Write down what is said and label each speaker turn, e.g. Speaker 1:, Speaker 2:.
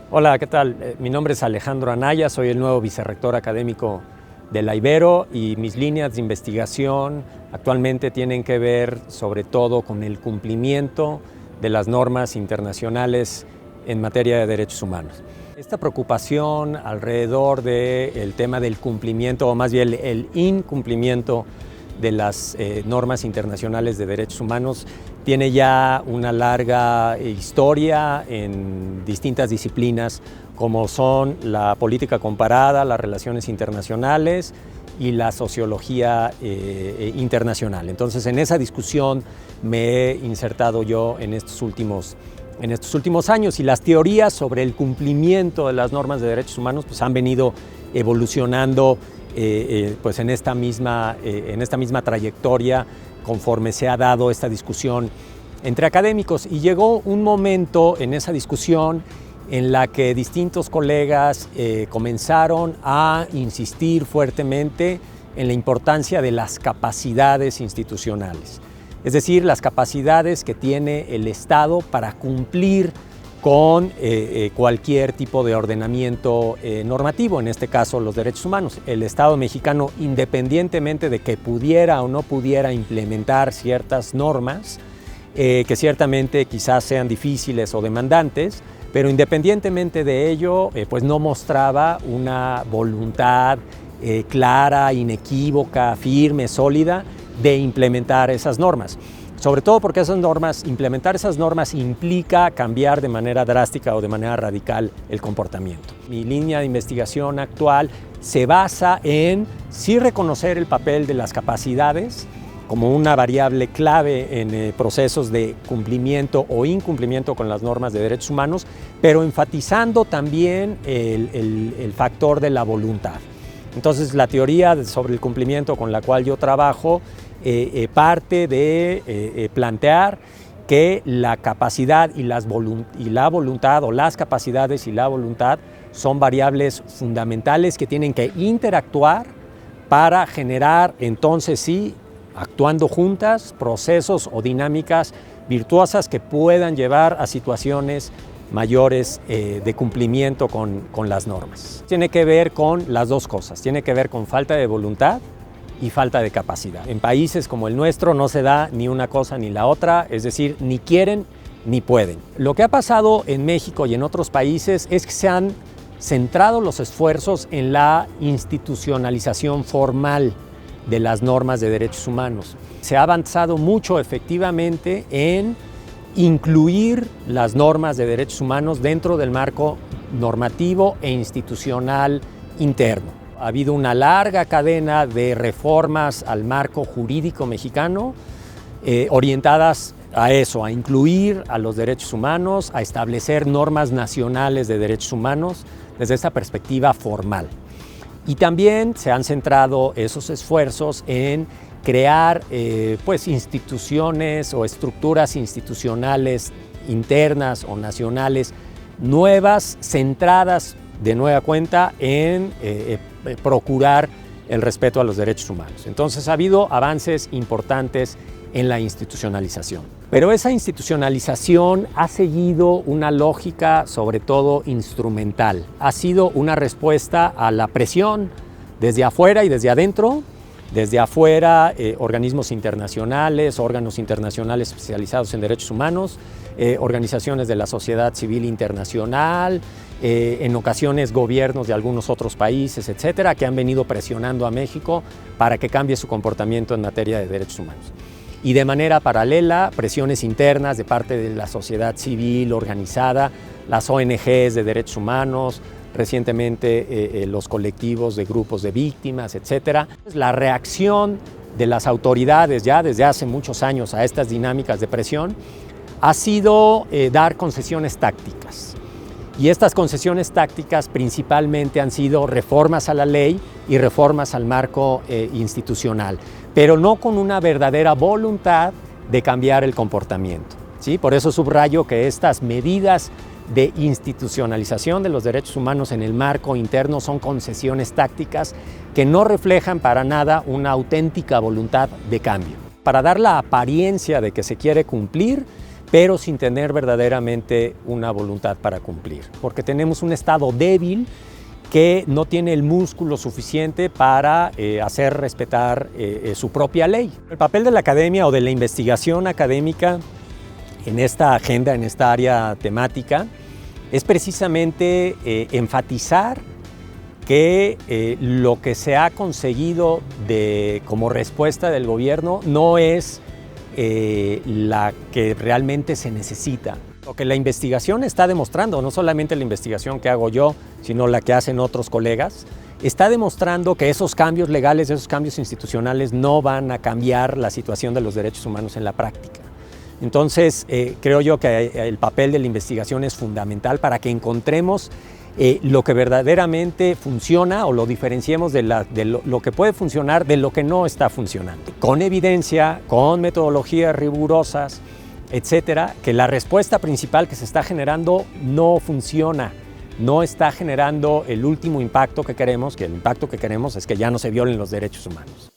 Speaker 1: Hola, ¿qué tal? Mi nombre es Alejandro Anaya, soy el nuevo vicerrector académico de la Ibero y mis líneas de investigación actualmente tienen que ver sobre todo con el cumplimiento de las normas internacionales en materia de derechos humanos. Esta preocupación alrededor del tema del cumplimiento, o más bien el incumplimiento de las normas internacionales de derechos humanos, tiene ya una larga historia en distintas disciplinas como son la política comparada, las relaciones internacionales y la sociología internacional. Entonces, en esa discusión me he insertado yo en estos últimos años, y las teorías sobre el cumplimiento de las normas de derechos humanos pues, han venido evolucionando pues en esta misma trayectoria conforme se ha dado esta discusión entre académicos. Y llegó un momento en esa discusión en la que distintos colegas comenzaron a insistir fuertemente en la importancia de las capacidades institucionales, es decir, las capacidades que tiene el Estado para cumplir con cualquier tipo de ordenamiento normativo, en este caso los derechos humanos. El Estado mexicano, independientemente de que pudiera o no pudiera implementar ciertas normas, que ciertamente quizás sean difíciles o demandantes, pero independientemente de ello, pues no mostraba una voluntad clara, inequívoca, firme, sólida de implementar esas normas. Sobre todo porque implementar esas normas implica cambiar de manera drástica o de manera radical el comportamiento. Mi línea de investigación actual se basa en sí reconocer el papel de las capacidades como una variable clave en procesos de cumplimiento o incumplimiento con las normas de derechos humanos, pero enfatizando también el factor de la voluntad. Entonces, la teoría sobre el cumplimiento con la cual yo trabajo parte de plantear que la capacidad y la voluntad, o las capacidades y la voluntad, son variables fundamentales que tienen que interactuar para generar, entonces sí, actuando juntas, procesos o dinámicas virtuosas que puedan llevar a situaciones mayores de cumplimiento con las normas. Tiene que ver con las dos cosas, tiene que ver con falta de voluntad y falta de capacidad. En países como el nuestro no se da ni una cosa ni la otra, es decir, ni quieren ni pueden. Lo que ha pasado en México y en otros países es que se han centrado los esfuerzos en la institucionalización formal de las normas de derechos humanos. Se ha avanzado mucho efectivamente en incluir las normas de derechos humanos dentro del marco normativo e institucional interno. Ha habido una larga cadena de reformas al marco jurídico mexicano orientadas a eso, a incluir a los derechos humanos, a establecer normas nacionales de derechos humanos desde esta perspectiva formal. Y también se han centrado esos esfuerzos en crear pues instituciones o estructuras institucionales internas o nacionales nuevas, centradas de nueva cuenta en procurar el respeto a los derechos humanos. Entonces ha habido avances importantes en la institucionalización. Pero esa institucionalización ha seguido una lógica sobre todo instrumental. Ha sido una respuesta a la presión desde afuera y desde adentro. Desde afuera, organismos internacionales, órganos internacionales especializados en derechos humanos, organizaciones de la sociedad civil internacional, en ocasiones gobiernos de algunos otros países, etcétera, que han venido presionando a México para que cambie su comportamiento en materia de derechos humanos. Y de manera paralela, presiones internas de parte de la sociedad civil organizada, las ONGs de derechos humanos, recientemente los colectivos de grupos de víctimas, etcétera. La reacción de las autoridades ya desde hace muchos años a estas dinámicas de presión ha sido dar concesiones tácticas. Y estas concesiones tácticas principalmente han sido reformas a la ley y reformas al marco institucional, pero no con una verdadera voluntad de cambiar el comportamiento, ¿sí? Por eso subrayo que estas medidas de institucionalización de los derechos humanos en el marco interno son concesiones tácticas que no reflejan para nada una auténtica voluntad de cambio. Para dar la apariencia de que se quiere cumplir, pero sin tener verdaderamente una voluntad para cumplir, porque tenemos un Estado débil que no tiene el músculo suficiente para hacer respetar su propia ley. El papel de la academia o de la investigación académica en esta agenda, en esta área temática, es precisamente enfatizar que lo que se ha conseguido como respuesta del gobierno no es la que realmente se necesita. Lo que la investigación está demostrando, no solamente la investigación que hago yo, sino la que hacen otros colegas, está demostrando que esos cambios legales, esos cambios institucionales no van a cambiar la situación de los derechos humanos en la práctica. Entonces, creo yo que el papel de la investigación es fundamental para que encontremos lo que verdaderamente funciona o lo diferenciemos de lo que puede funcionar de lo que no está funcionando. Con evidencia, con metodologías rigurosas, etcétera, que la respuesta principal que se está generando no funciona, no está generando el último impacto que queremos, que el impacto que queremos es que ya no se violen los derechos humanos.